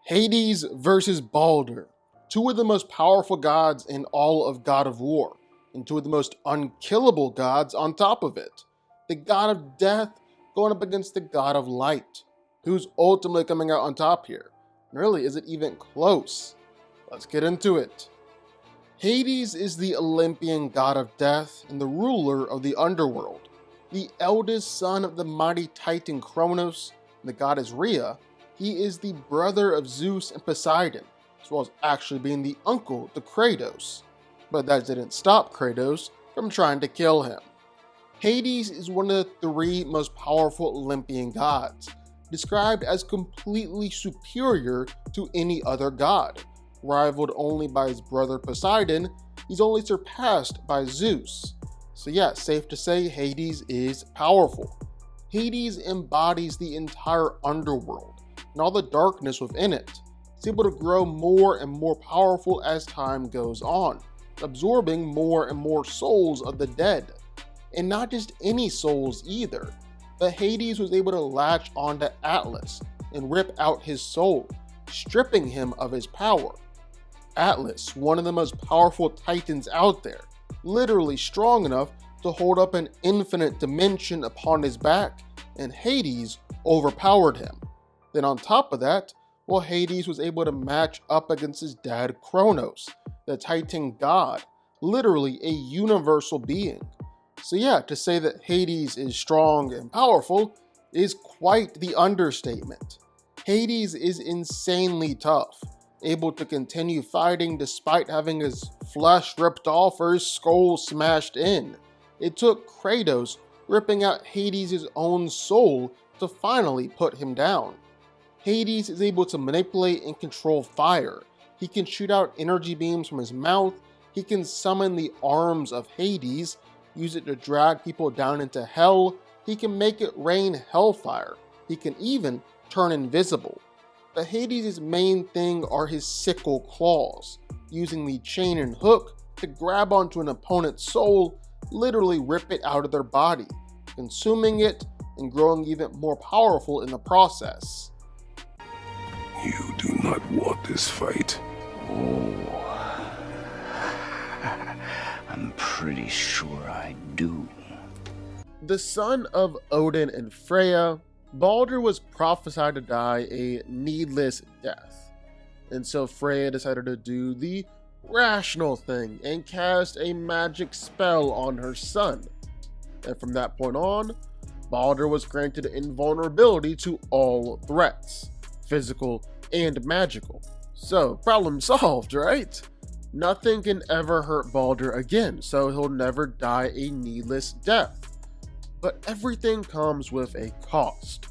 Hades versus Baldur, two of the most powerful gods in all of God of War, and two of the most unkillable gods on top of it. The god of death going up against the god of light. Who's ultimately coming out on top here? And really, is it even close? Let's get into it. Hades is the Olympian god of death and the ruler of the underworld. The eldest son of the mighty titan Kronos, and the goddess Rhea. He is the brother of Zeus and Poseidon, as well as actually being the uncle to Kratos. But that didn't stop Kratos from trying to kill him. Hades is one of the three most powerful Olympian gods, described as completely superior to any other god. Rivaled only by his brother Poseidon, he's only surpassed by Zeus. So yeah, safe to say Hades is powerful. Hades embodies the entire underworld and all the darkness within it. It's able to grow more and more powerful as time goes on, absorbing more and more souls of the dead. And not just any souls either, but Hades was able to latch onto Atlas and rip out his soul, stripping him of his power. Atlas, one of the most powerful titans out there, literally strong enough to hold up an infinite dimension upon his back, and Hades overpowered him. Then on top of that, Hades was able to match up against his dad Kronos, the Titan god, literally a universal being. So yeah, to say that Hades is strong and powerful is quite the understatement. Hades is insanely tough, able to continue fighting despite having his flesh ripped off or his skull smashed in. It took Kratos ripping out Hades' own soul to finally put him down. Hades is able to manipulate and control fire. He can shoot out energy beams from his mouth. He can summon the arms of Hades, use it to drag people down into hell. He can make it rain hellfire. He can even turn invisible. But Hades' main thing are his sickle claws, using the chain and hook to grab onto an opponent's soul, literally rip it out of their body, consuming it and growing even more powerful in the process. You do not want this fight. Oh, I'm pretty sure I do. The son of Odin and Freya, Baldur was prophesied to die a needless death. And so Freya decided to do the rational thing and cast a magic spell on her son. And from that point on, Baldur was granted invulnerability to all threats, physical and magical. So, problem solved, right? Nothing can ever hurt Baldur again, so he'll never die a needless death. But everything comes with a cost.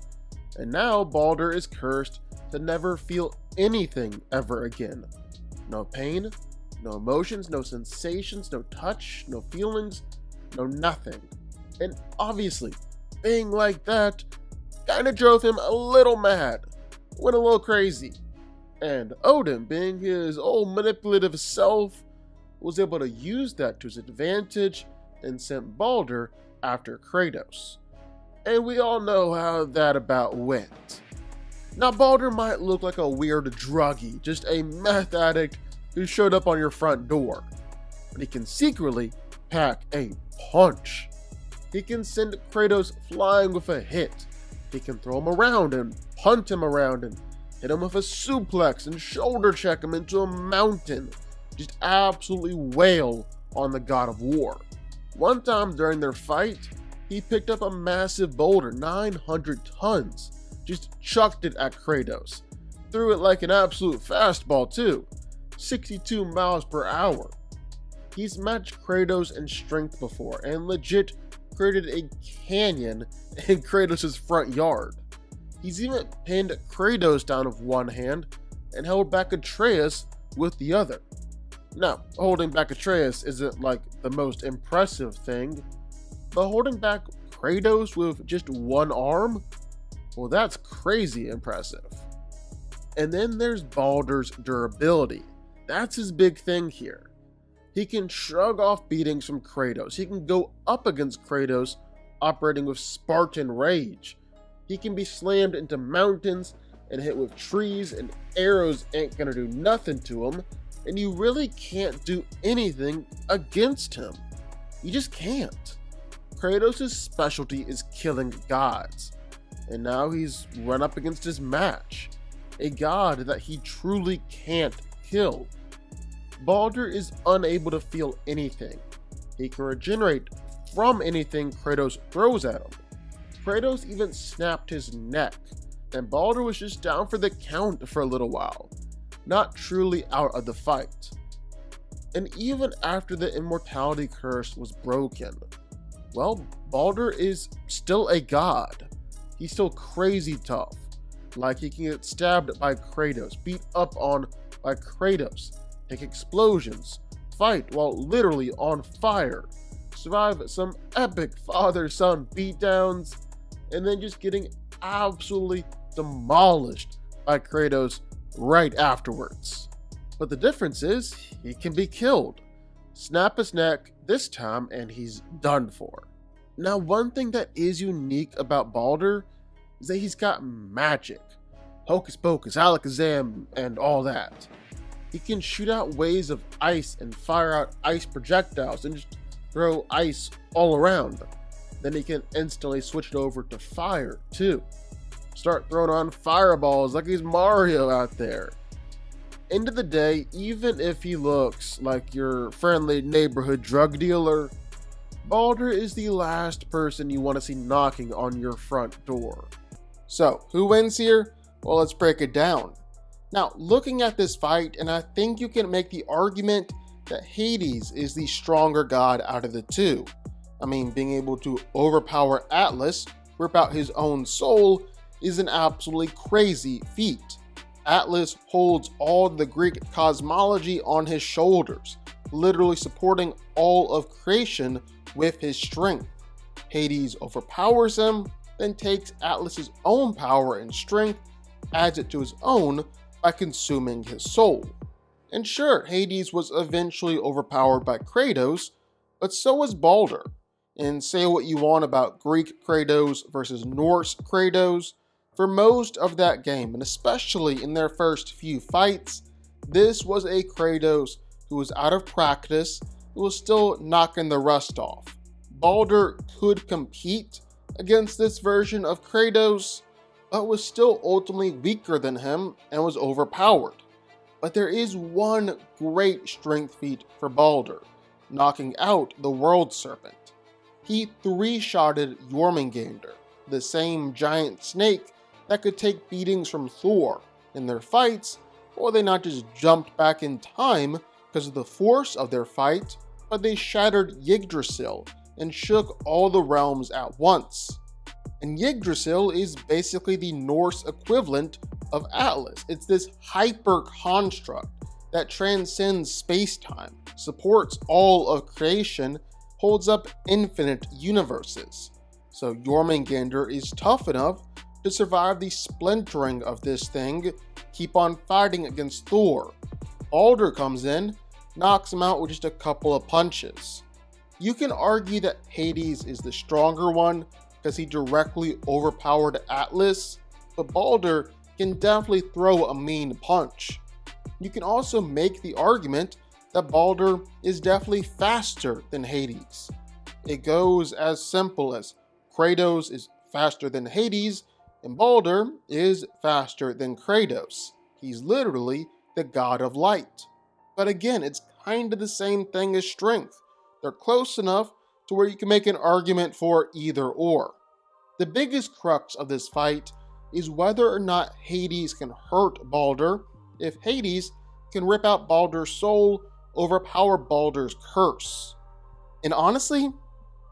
And now Baldur is cursed to never feel anything ever again. No pain, no emotions, no sensations, no touch, no feelings, no nothing. And obviously, being like that kinda drove him a little mad. Went a little crazy. And Odin, being his old manipulative self, was able to use that to his advantage and sent Baldur after Kratos. And we all know how that about went. Now Baldur might look like a weird druggie, just a meth addict who showed up on your front door, but he can secretly pack a punch. He can send Kratos flying with a hit. He can throw him around and punt him around and hit him with a suplex and shoulder check him into a mountain. Just absolutely wail on the god of war. One time during their fight, he picked up a massive boulder, 900 tons, just chucked it at Kratos. Threw it like an absolute fastball too, 62 miles per hour. He's matched Kratos in strength before and legit created a canyon in Kratos' front yard. He's even pinned Kratos down with one hand and held back Atreus with the other. Now, holding back Atreus isn't like the most impressive thing, but holding back Kratos with just one arm? Well, that's crazy impressive. And then there's Baldur's durability. That's his big thing here. He can shrug off beatings from Kratos. He can go up against Kratos operating with Spartan rage. He can be slammed into mountains and hit with trees and arrows ain't gonna do nothing to him, and you really can't do anything against him. You just can't. Kratos' specialty is killing gods, and now he's run up against his match, a god that he truly can't kill. Baldur is unable to feel anything. He can regenerate from anything Kratos throws at him. Kratos even snapped his neck, and Baldur was just down for the count for a little while, not truly out of the fight. And even after the immortality curse was broken, well, Baldur is still a god. He's still crazy tough. Like, he can get stabbed by Kratos, beat up on by Kratos, take explosions, fight while literally on fire, survive some epic father-son beatdowns, and then just getting absolutely demolished by Kratos right afterwards. But the difference is, he can be killed. Snap his neck this time and he's done for. Now, one thing that is unique about Baldur is that he's got magic. Hocus pocus, alakazam, and all that. He can shoot out waves of ice and fire out ice projectiles and just throw ice all around. Then he can instantly switch it over to fire too. Start throwing on fireballs like he's Mario out there. End of the day, even if he looks like your friendly neighborhood drug dealer, Baldur is the last person you want to see knocking on your front door. So, who wins here? Well, let's break it down. Now, looking at this fight, and I think you can make the argument that Hades is the stronger god out of the two. I mean, being able to overpower Atlas, rip out his own soul, is an absolutely crazy feat. Atlas holds all the Greek cosmology on his shoulders, literally supporting all of creation with his strength. Hades overpowers him, then takes Atlas's own power and strength, adds it to his own by consuming his soul. And sure, Hades was eventually overpowered by Kratos, but so was Baldur. And say what you want about Greek Kratos versus Norse Kratos, for most of that game, and especially in their first few fights, this was a Kratos who was out of practice, who was still knocking the rust off. Baldur could compete against this version of Kratos, but was still ultimately weaker than him and was overpowered. But there is one great strength feat for Baldur, knocking out the World Serpent. He three-shotted Jormungandr, the same giant snake that could take beatings from Thor in their fights, or they not just jumped back in time because of the force of their fight, but they shattered Yggdrasil and shook all the realms at once. And Yggdrasil is basically the Norse equivalent of Atlas. It's this hyper construct that transcends space-time, supports all of creation, holds up infinite universes. So Jormungandr is tough enough to survive the splintering of this thing, keep on fighting against Thor. Baldur comes in, knocks him out with just a couple of punches. You can argue that Hades is the stronger one because he directly overpowered Atlas, but Baldur can definitely throw a mean punch. You can also make the argument that Baldur is definitely faster than Hades. It goes as simple as Kratos is faster than Hades, and Baldur is faster than Kratos. He's literally the god of light. But again, it's kind of the same thing as strength. They're close enough to where you can make an argument for either or. The biggest crux of this fight is whether or not Hades can hurt Baldur. If Hades can rip out Baldur's soul, overpower Baldur's curse. And honestly,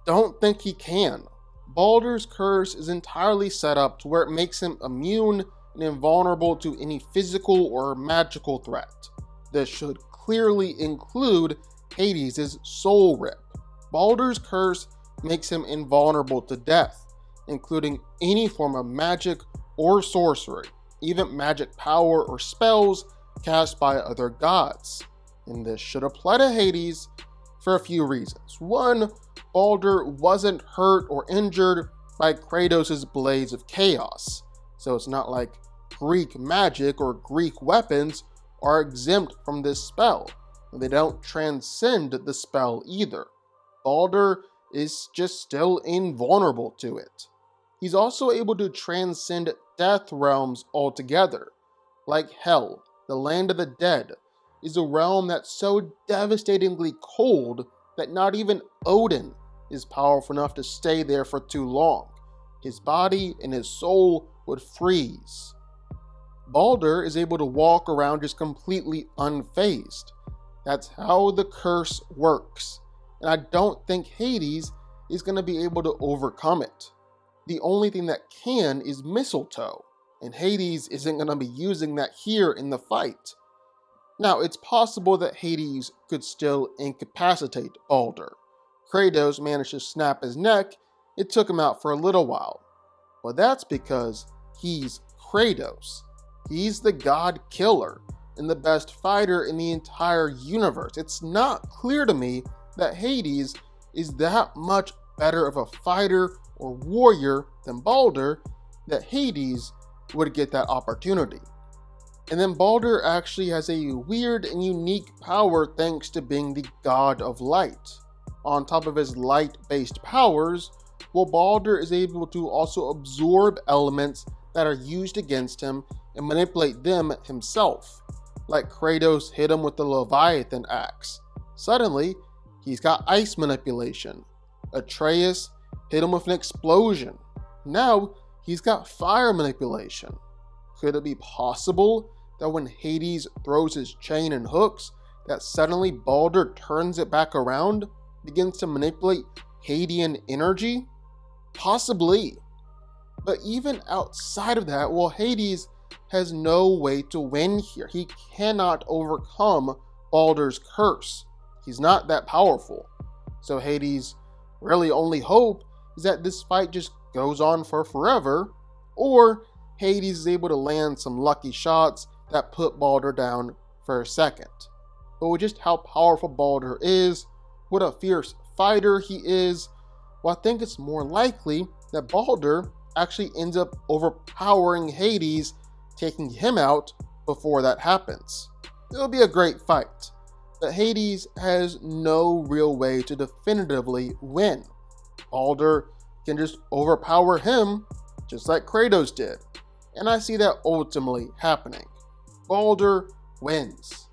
don't think he can. Baldur's curse is entirely set up to where it makes him immune and invulnerable to any physical or magical threat. This should clearly include Hades' soul rip. Baldur's curse makes him invulnerable to death, including any form of magic or sorcery, even magic power or spells cast by other gods. And this should apply to Hades for a few reasons. One, Baldur wasn't hurt or injured by Kratos' blades of chaos, so it's not like Greek magic or Greek weapons are exempt from this spell. They don't transcend the spell either. Baldur is just still invulnerable to it. He's also able to transcend death realms altogether. Like Hell, the land of the dead, is a realm that's so devastatingly cold that not even Odin is powerful enough to stay there for too long. His body and his soul would freeze. Baldur is able to walk around just completely unfazed. That's how the curse works, and I don't think Hades is going to be able to overcome it. The only thing that can is mistletoe, and Hades isn't going to be using that here in the fight. Now, it's possible that Hades could still incapacitate Baldur. Kratos managed to snap his neck. It took him out for a little while. But that's because he's Kratos. He's the god killer and the best fighter in the entire universe. It's not clear to me that Hades is that much better of a fighter or warrior than Baldur that Hades would get that opportunity. And then Baldur actually has a weird and unique power thanks to being the god of light. On top of his light-based powers, Baldur is able to also absorb elements that are used against him and manipulate them himself. Like Kratos hit him with the Leviathan axe. Suddenly, he's got ice manipulation. Atreus hit him with an explosion. Now, he's got fire manipulation. Could it be possible that when Hades throws his chain and hooks, that suddenly Baldur turns it back around, begins to manipulate Hadean energy? Possibly. But even outside of that, Hades has no way to win here. He cannot overcome Baldur's curse. He's not that powerful. So Hades' really only hope is that this fight just goes on for forever, or Hades is able to land some lucky shots that put Baldur down for a second. But with just how powerful Baldur is, what a fierce fighter he is, I think it's more likely that Baldur actually ends up overpowering Hades, taking him out before that happens. It'll be a great fight, but Hades has no real way to definitively win. Baldur can just overpower him, just like Kratos did, and I see that ultimately happening. Baldur wins.